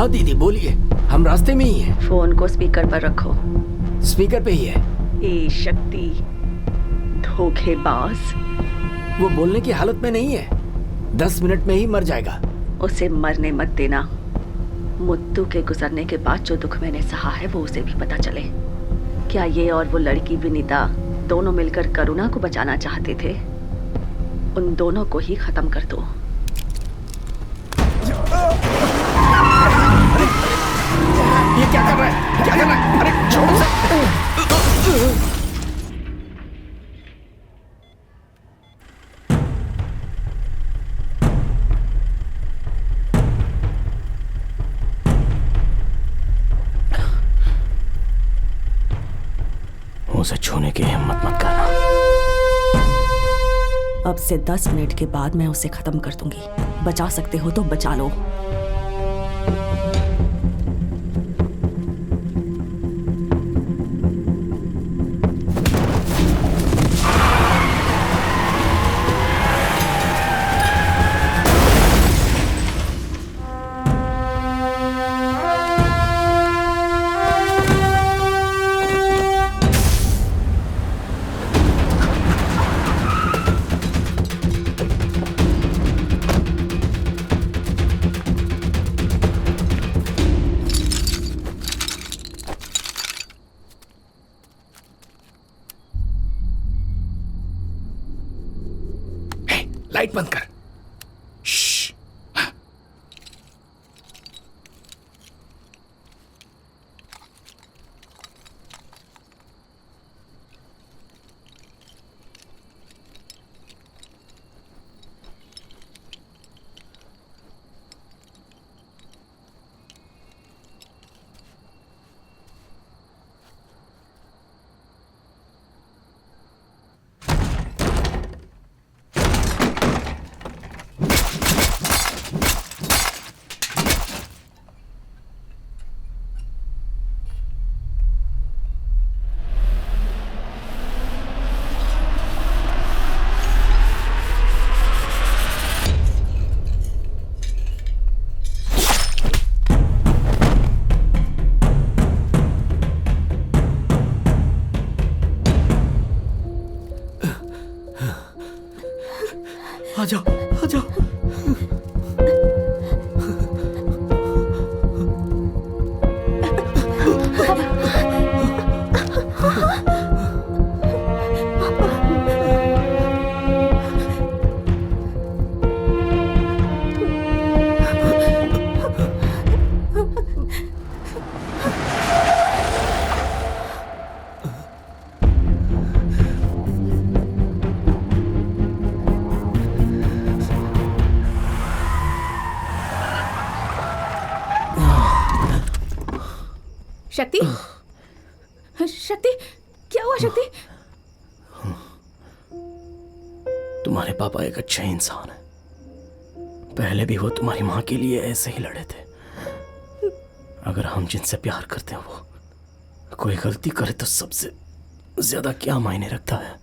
हाँ दीदी बोलिए, हम रास्ते में ही हैं। फोन को स्पीकर पर रखो। स्पीकर पे ही है। ए शक्ति, धोखेबाज। वो बोलने की हालत में नहीं है, 10 मिनट में ही मर जाएगा। उसे मरने मत देना। मुत्तू के गुजरने के बाद जो दुख मैंने सहा है वो उसे भी पता चले। क्या ये और वो लड़की विनीता दोनों मिलकर करुणा को बचाना चाहते थे? उन दोनों को ही खत्म कर दो। ये क्या कर रहा है? क्या कर रहा है? अरे छोड़ो से। उसे छूने की हिम्मत मत करना। अब से 10 मिनट के बाद मैं उसे खत्म कर दूंगी। बचा सकते हो तो बचा लो। लाइट बंद कर। आ जाओ, आ जाओ। शक्ति, शक्ति, क्या हुआ शक्ति? तुम्हारे पापा एक अच्छे इंसान है। पहले भी वो तुम्हारी माँ के लिए ऐसे ही लड़े थे। अगर हम जिनसे प्यार करते हैं वो कोई गलती करे तो सबसे ज्यादा क्या मायने रखता है?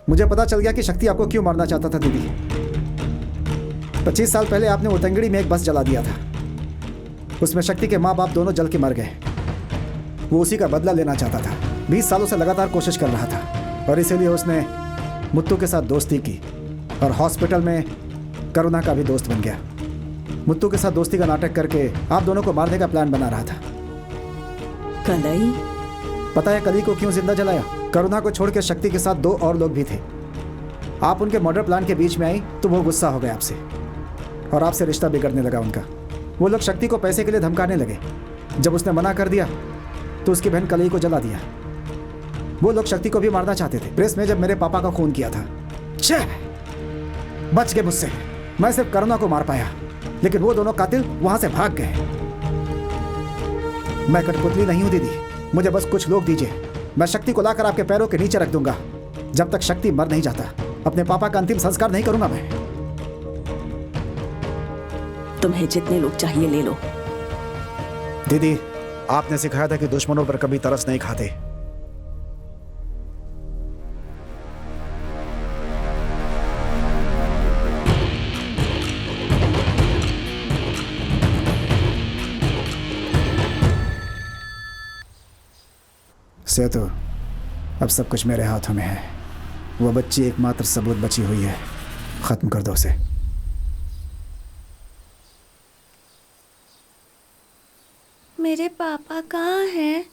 मुझे पता चल गया कि शक्ति आपको क्यों मारना चाहता था दीदी। 25 साल पहले आपने उतंगड़ी में एक बस जला दिया था। उसमें शक्ति के माँ बाप दोनों जल के मर गए। वो उसी का बदला लेना चाहता था। 20 सालों से लगातार कोशिश कर रहा था और इसीलिए उसने मुत्तू के साथ दोस्ती की और हॉस्पिटल में करुणा का भी दोस्त बन गया। मुत्तू के साथ दोस्ती का नाटक करके आप दोनों को मारने का प्लान बना रहा था। कलई, पता है कली को क्यों जिंदा जलाया? करुणा को छोड़ के शक्ति के साथ 2 और लोग भी थे। आप उनके मर्डर प्लान के बीच में आई तो वो गुस्सा हो गए आपसे और आपसे रिश्ता बिगड़ने लगा उनका। वो लोग शक्ति को पैसे के लिए धमकाने लगे। जब उसने मना कर दिया तो उसकी बहन कलई को जला दिया। वो लोग शक्ति को भी मारना चाहते थे। प्रेस में जब मेरे पापा का खून किया था, बच गए मुझसे। मैं सिर्फ करुणा को मार पाया, लेकिन वो दोनों कातिल वहां से भाग गए। मैं कठपुतली नहीं हूं दीदी, मुझे बस कुछ लोग दीजिए, मैं शक्ति को लाकर आपके पैरों के नीचे रख दूंगा। जब तक शक्ति मर नहीं जाता अपने पापा का अंतिम संस्कार नहीं करूंगा मैं। तुम्हें जितने लोग चाहिए ले लो। दीदी, आपने सिखाया था कि दुश्मनों पर कभी तरस नहीं खाते। सेतु, अब सब कुछ मेरे हाथों में है। वो बच्ची एकमात्र सबूत बची हुई है, खत्म कर दो उसे। मेरे पापा कहाँ हैं?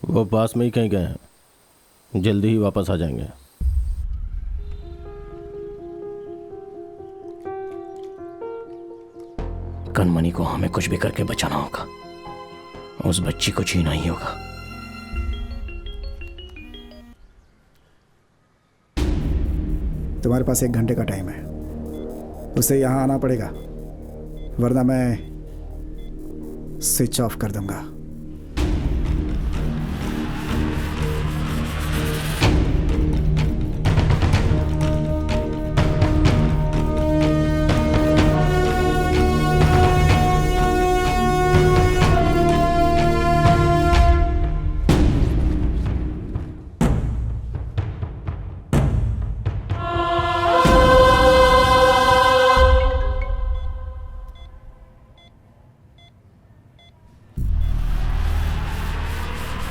वो पास में ही कहीं गए हैं, जल्दी ही वापस आ जाएंगे। कनमनी को हमें कुछ भी करके बचाना होगा, उस बच्ची को छीना ही होगा। तुम्हारे पास 1 घंटे का टाइम है, उसे यहां आना पड़ेगा, वरना मैं स्विच ऑफ कर दूंगा।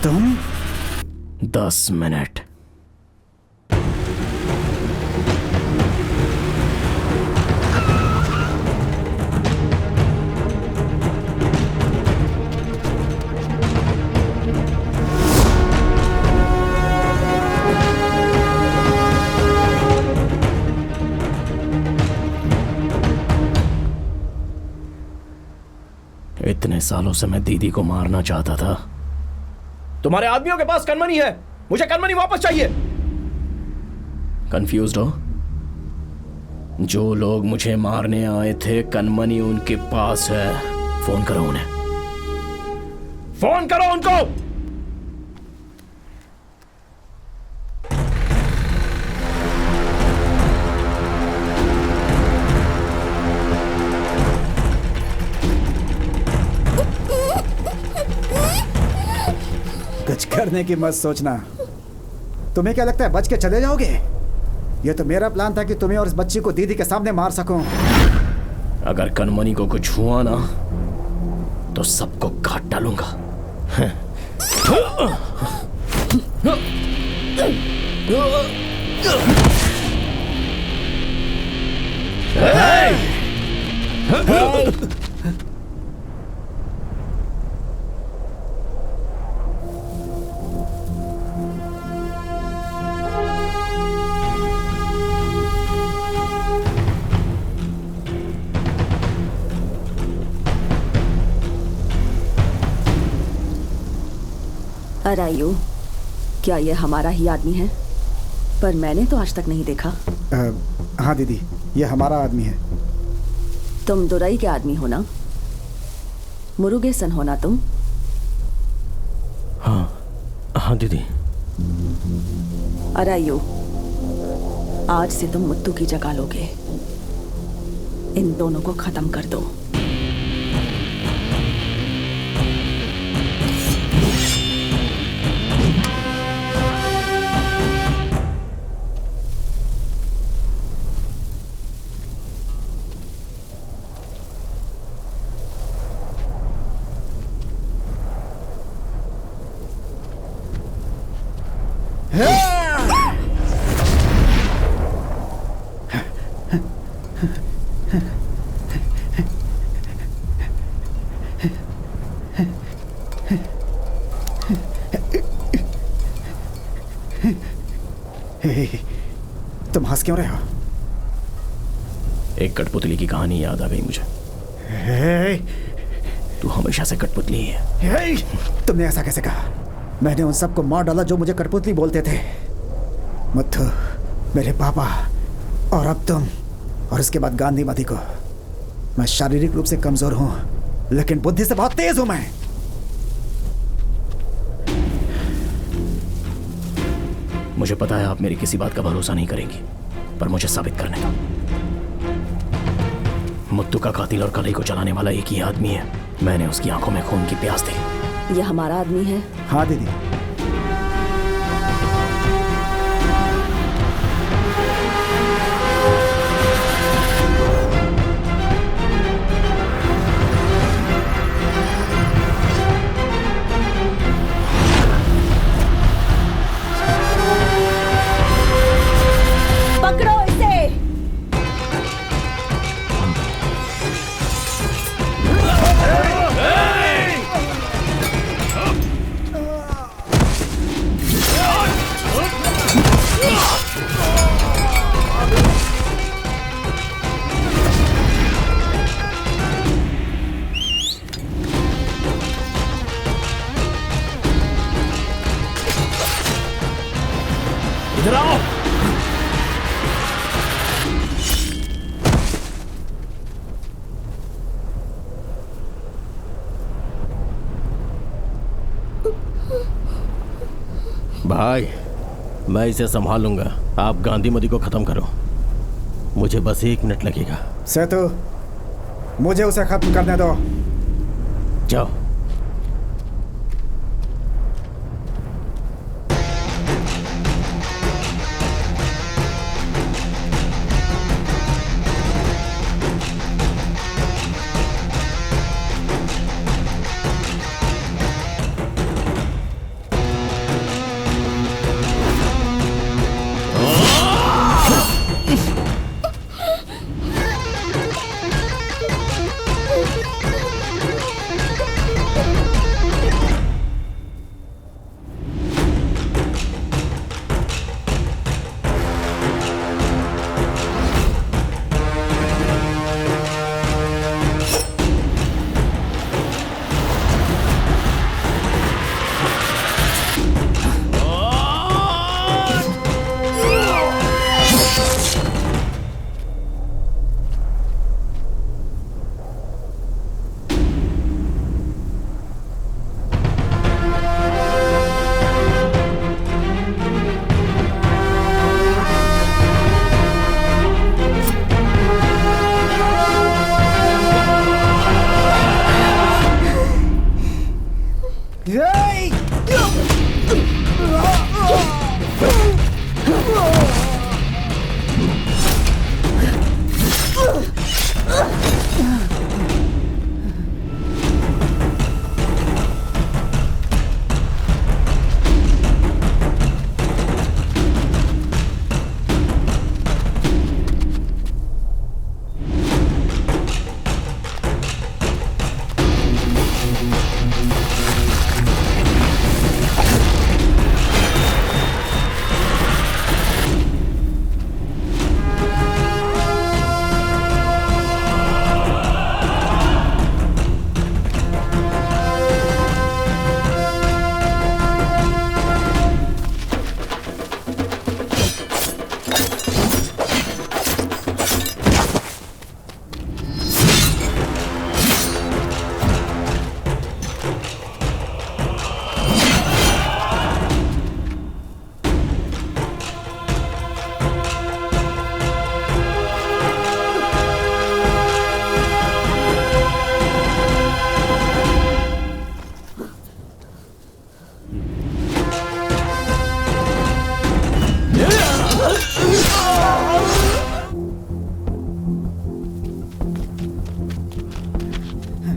तुम 10 मिनट। इतने सालों से मैं दीदी को मारना चाहता था। तुम्हारे आदमियों के पास कनमनी है, मुझे कनमनी वापस चाहिए। कंफ्यूज्ड हो? जो लोग मुझे मारने आए थे, कनमनी उनके पास है। फोन करो उन्हें, फोन करो उनको। कुछ करने की मत सोचना। तुम्हें क्या लगता है बच के चले जाओगे? यह तो मेरा प्लान था कि तुम्हें और इस बच्ची को दीदी के सामने मार सकूं। अगर कनमनी को कुछ हुआ ना तो सबको काट डालूंगा। अरायू, क्या ये हमारा ही आदमी है? पर मैंने तो आज तक नहीं देखा। हाँ दीदी, ये हमारा आदमी है। तुम दुरई के आदमी हो ना? मुरुगेसन हो ना तुम? हाँ दीदी। अरायू, आज से तुम मुत्तू की जगह लोगे। इन दोनों को खत्म कर दो। तुम हंस क्यों रहे हो? एक कठपुतली की कहानी याद आ गई मुझे। तू हमेशा से कठपुतली ही है। तुमने ऐसा कैसे कहा? मैंने उन सबको मार डाला जो मुझे कठपुतली बोलते थे। मुत्थु, मेरे पापा, और अब तुम, और इसके बाद गांधी मती को। मैं शारीरिक रूप से कमजोर हूं, लेकिन बुद्धि से बहुत तेज हूं मैं। मुझे पता है आप मेरी किसी बात का भरोसा नहीं करेंगी, पर मुझे साबित करने दो। मुत्तू का कातिल और कलई को चलाने वाला एक ही आदमी है। मैंने उसकी आंखों में खून की प्यास देखी। ये हमारा आदमी है। हाँ दीदी। पकड़ो इसे। इधर आओ। भाई, मैं इसे संभाल लूंगा। आप गांधी मदी को खत्म करो। मुझे बस 1 मिनट लगेगा। सेतु, मुझे उसे खत्म करने दो। जाओ।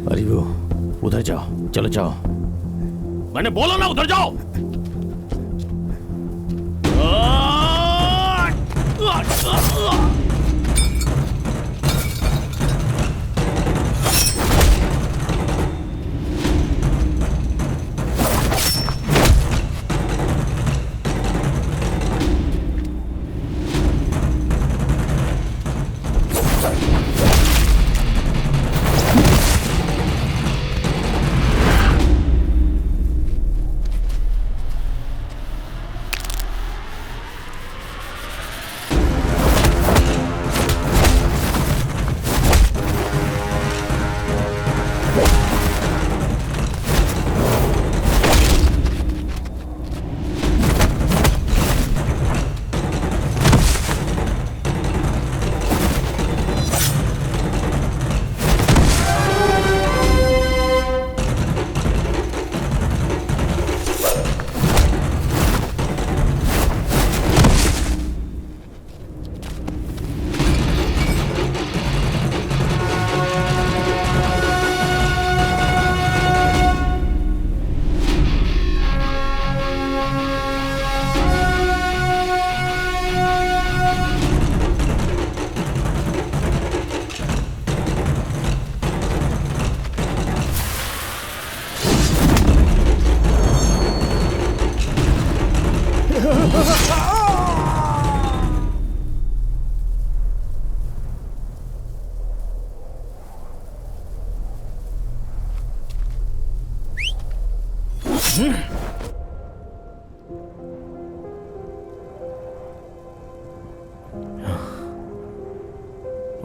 अरे वो उधर जाओ, चलो जाओ। मैंने बोला ना उधर जाओ।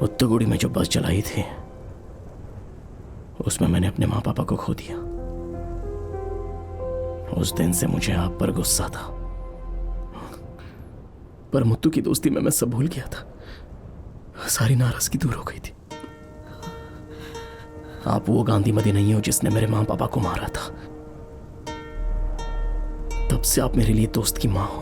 उत्तुगुड़ी में जो बस चलाई थी उसमें मैंने अपने माँ पापा को खो दिया। उस दिन से मुझे आप पर गुस्सा था, पर मुत्तू की दोस्ती में मैं सब भूल गया था। सारी नाराजगी दूर हो गई थी। आप वो गांधीमती नहीं हो जिसने मेरे माँ पापा को मारा था। तब से आप मेरे लिए दोस्त की माँ हो।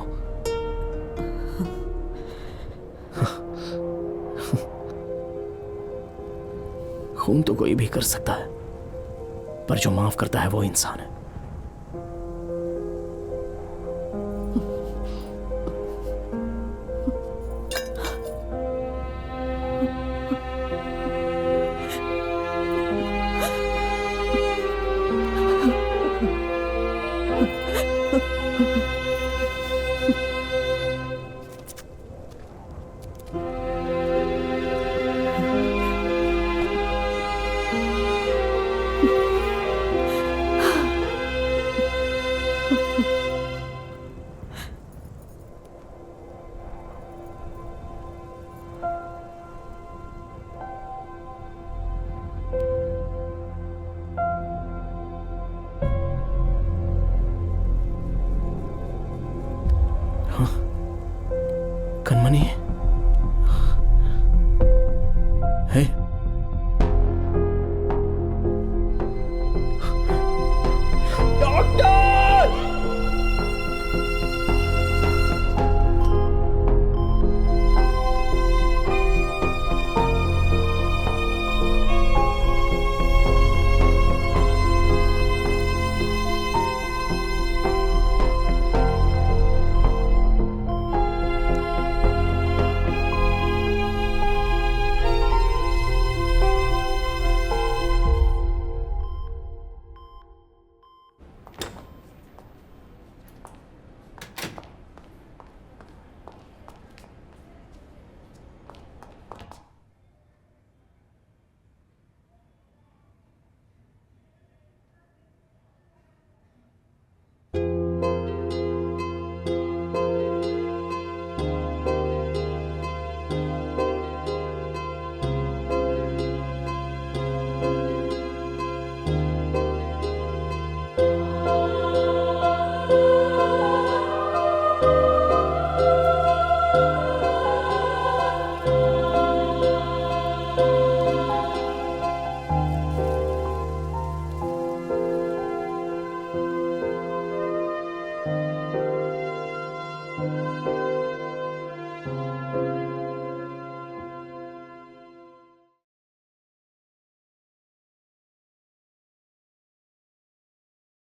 खून तो कोई भी कर सकता है, पर जो माफ करता है वो इंसान है।